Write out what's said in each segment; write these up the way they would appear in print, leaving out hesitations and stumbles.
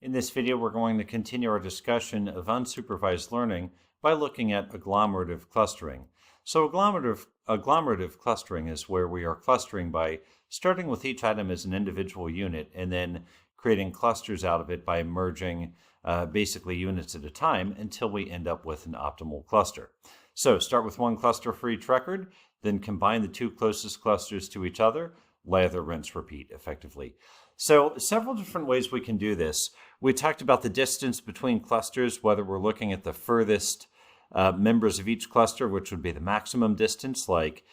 In this video, we're going to continue our discussion of unsupervised learning by looking at agglomerative clustering. So agglomerative clustering is where we are clustering by starting with each item as an individual unit and then creating clusters out of it by merging basically units at a time until we end up with an optimal cluster. So start with one cluster for each record, then combine the two closest clusters to each other, lather, rinse, repeat effectively. So several different ways we can do this. We talked about the distance between clusters, whether we're looking at the furthest members of each cluster, which would be the maximum distance, like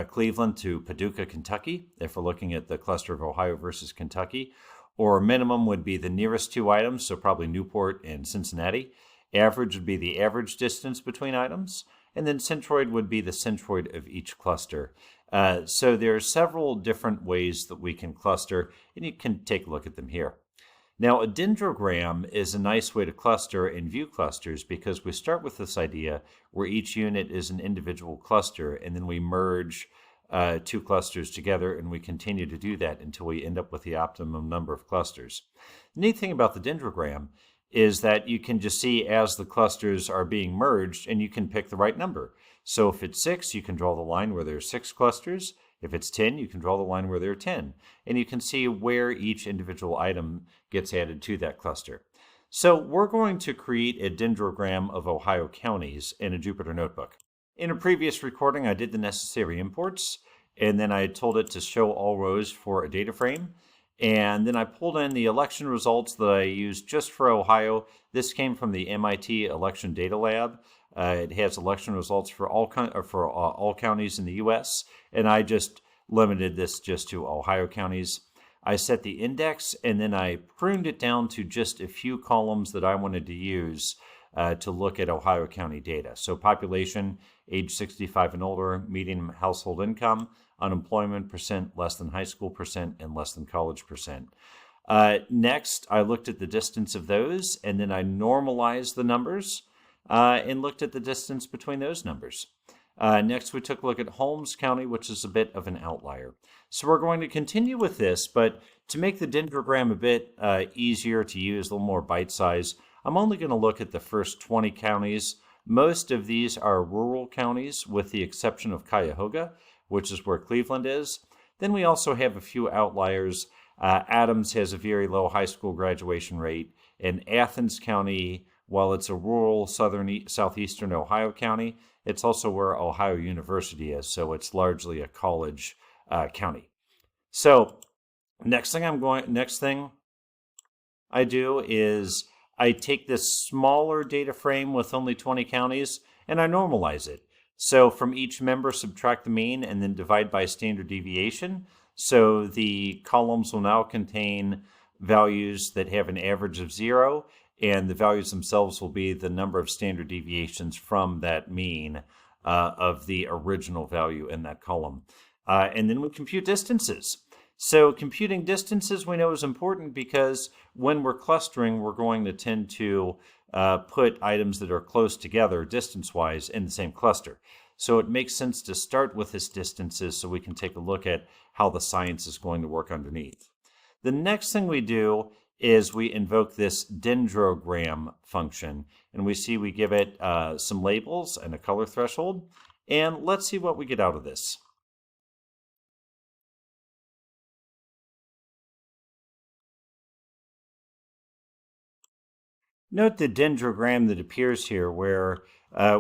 Cleveland to Paducah, Kentucky, if we're looking at the cluster of Ohio versus Kentucky. Or minimum would be the nearest two items, so probably Newport and Cincinnati. Average would be the average distance between items. And then centroid would be the centroid of each cluster. So there are several different ways that we can cluster, and you can take a look at them here. Now, a dendrogram is a nice way to cluster and view clusters because we start with this idea where each unit is an individual cluster, and then we merge two clusters together, and we continue to do that until we end up with the optimum number of clusters. The neat thing about the dendrogram is that you can just see as the clusters are being merged, and you can pick the right number. So if it's 6, you can draw the line where there are 6 clusters. If it's 10, you can draw the line where there are 10. And you can see where each individual item gets added to that cluster. So we're going to create a dendrogram of Ohio counties in a Jupyter notebook. In a previous recording, I did the necessary imports, and then I told it to show all rows for a data frame. And then I pulled in the election results that I used just for Ohio. This came from the MIT Election Data Lab. It has election results for all counties in the U.S., and I just limited this just to Ohio counties. I set the index, and then I pruned it down to just a few columns that I wanted to use to look at Ohio County data. So population, age 65 and older, median household income, unemployment percent, less than high school percent, and less than college percent. Next, I looked at the distance of those, and then I normalized the numbers and looked at the distance between those numbers. Next, we took a look at Holmes County, which is a bit of an outlier. So we're going to continue with this, but to make the dendrogram a bit easier to use, a little more bite-size, I'm only going to look at the first 20 counties. Most of these are rural counties, with the exception of Cuyahoga, which is where Cleveland is. Then we also have a few outliers. Adams has a very low high school graduation rate, and Athens County, while it's a rural southeastern Ohio county, it's also where Ohio University is, so it's largely a college county. So next thing I do is I take this smaller data frame with only 20 counties and I normalize it. So from each member, subtract the mean and then divide by standard deviation. So the columns will now contain values that have an average of 0, and the values themselves will be the number of standard deviations from that mean of the original value in that column. And then we compute distances. So computing distances we know is important because when we're clustering, we're going to tend to put items that are close together distance-wise in the same cluster. So it makes sense to start with this distances so we can take a look at how the science is going to work underneath. The next thing we do is we invoke this dendrogram function, and we see we give it some labels and a color threshold, and let's see what we get out of this. Note the dendrogram that appears here where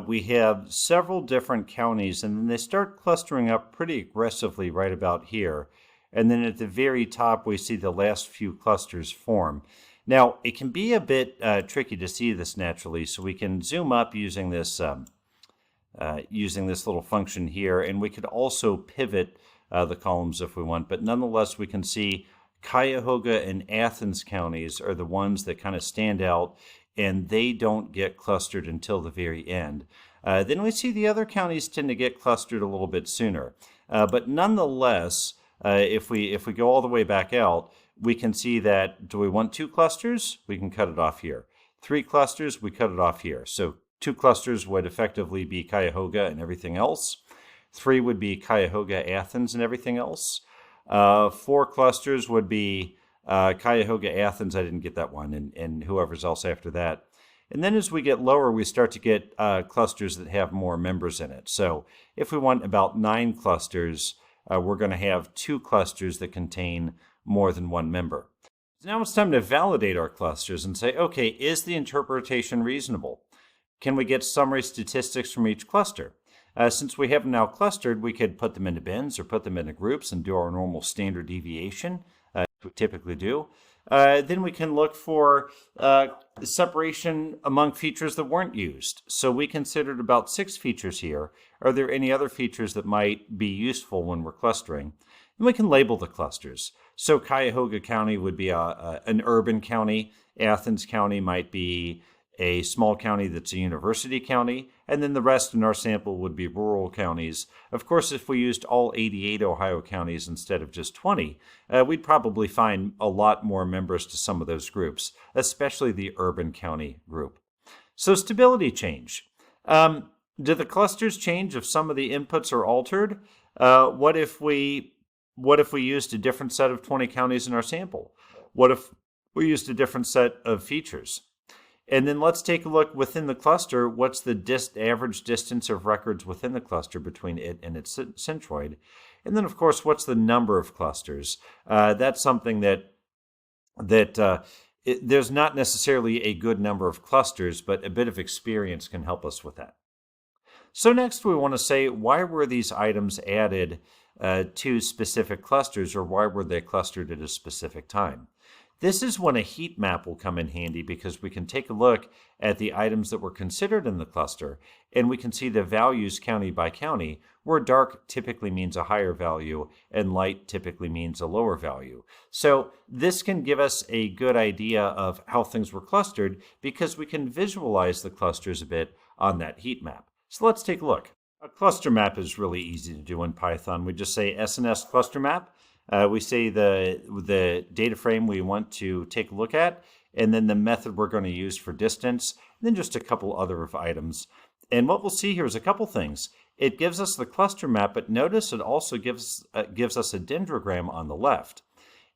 we have several different counties, and then they start clustering up pretty aggressively right about here. And then at the very top, we see the last few clusters form. Now, it can be a bit tricky to see this naturally, so we can zoom up using this little function here, and we could also pivot the columns if we want. But nonetheless, we can see Cuyahoga and Athens counties are the ones that kind of stand out, and they don't get clustered until the very end. Then we see the other counties tend to get clustered a little bit sooner. But nonetheless, if we go all the way back out, we can see that do we want 2 clusters? We can cut it off here. 3 clusters, we cut it off here. So 2 clusters would effectively be Cuyahoga and everything else. 3 would be Cuyahoga, Athens, and everything else. 4 clusters would be Cuyahoga, Athens, I didn't get that one, and whoever's else after that. And then as we get lower, we start to get clusters that have more members in it. So if we want about 9 clusters, we're going to have 2 clusters that contain more than 1 member. So now it's time to validate our clusters and say, okay, is the interpretation reasonable? Can we get summary statistics from each cluster? Since we have them now clustered, we could put them into bins or put them into groups and do our normal standard deviation, as we typically do. Then we can look for separation among features that weren't used. So we considered about 6 features here. Are there any other features that might be useful when we're clustering? And we can label the clusters. So Cuyahoga County would be an urban county. Athens County might be a small county that's a university county, and then the rest in our sample would be rural counties. Of course, if we used all 88 Ohio counties instead of just 20, we'd probably find a lot more members to some of those groups, especially the urban county group. So stability change. Do the clusters change if some of the inputs are altered? What if we used a different set of 20 counties in our sample? What if we used a different set of features? And then let's take a look within the cluster. What's the average distance of records within the cluster between it and its centroid? And then, of course, what's the number of clusters? That's something that there's not necessarily a good number of clusters, but a bit of experience can help us with that. So next we want to say, why were these items added to specific clusters, or why were they clustered at a specific time? This is when a heat map will come in handy, because we can take a look at the items that were considered in the cluster, and we can see the values county by county, where dark typically means a higher value and light typically means a lower value. So this can give us a good idea of how things were clustered, because we can visualize the clusters a bit on that heat map. So let's take a look. A cluster map is really easy to do in Python. We just say SNS cluster map. We say the data frame we want to take a look at, and then the method we're going to use for distance, and then just a couple other items. And what we'll see here is a couple things. It gives us the cluster map, but notice it also gives us a dendrogram on the left.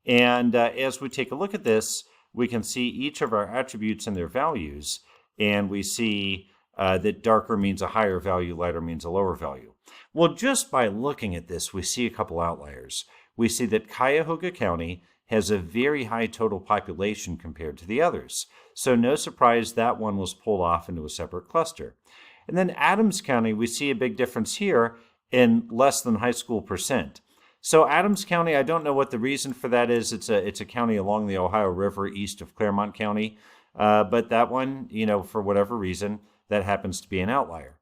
And as we take a look at this, we can see each of our attributes and their values, and we see that darker means a higher value, lighter means a lower value. Well, just by looking at this, we see a couple outliers. We see that Cuyahoga County has a very high total population compared to the others. So no surprise that one was pulled off into a separate cluster. And then Adams County, we see a big difference here in less than high school percent. So Adams County, I don't know what the reason for that is. It's a county along the Ohio River east of Claremont County. But that one, for whatever reason, that happens to be an outlier.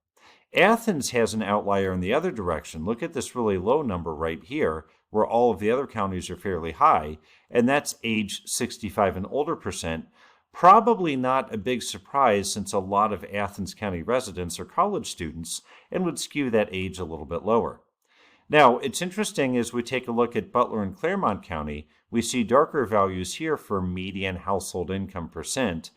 Athens has an outlier in the other direction. Look at this really low number right here, where all of the other counties are fairly high, and that's age 65 and older percent. Probably not a big surprise, since a lot of Athens County residents are college students and would skew that age a little bit lower. Now, it's interesting as we take a look at Butler and Claremont County, we see darker values here for median household income percent,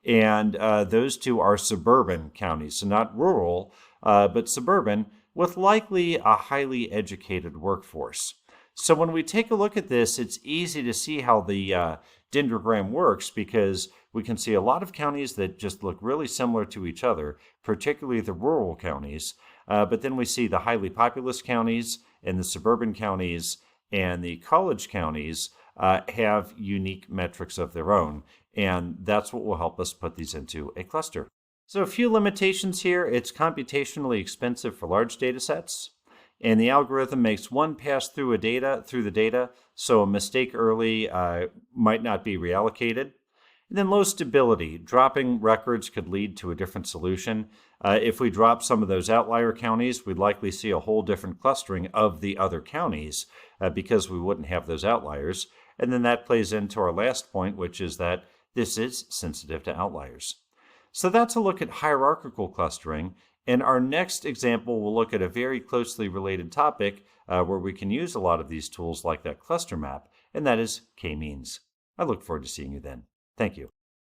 and those two are suburban counties, so not rural, but suburban, with likely a highly educated workforce. So when we take a look at this, it's easy to see how the dendrogram works, because we can see a lot of counties that just look really similar to each other, particularly the rural counties. But then we see the highly populous counties and the suburban counties and the college counties have unique metrics of their own. And that's what will help us put these into a cluster. So a few limitations here. It's computationally expensive for large data sets. And the algorithm makes one pass through the data, so a mistake early might not be reallocated. And then low stability. Dropping records could lead to a different solution. If we drop some of those outlier counties, we'd likely see a whole different clustering of the other counties because we wouldn't have those outliers. And then that plays into our last point, which is that this is sensitive to outliers. So that's a look at hierarchical clustering. In our next example, we'll look at a very closely related topic where we can use a lot of these tools like that cluster map, and that is k-means. I look forward to seeing you then. Thank you.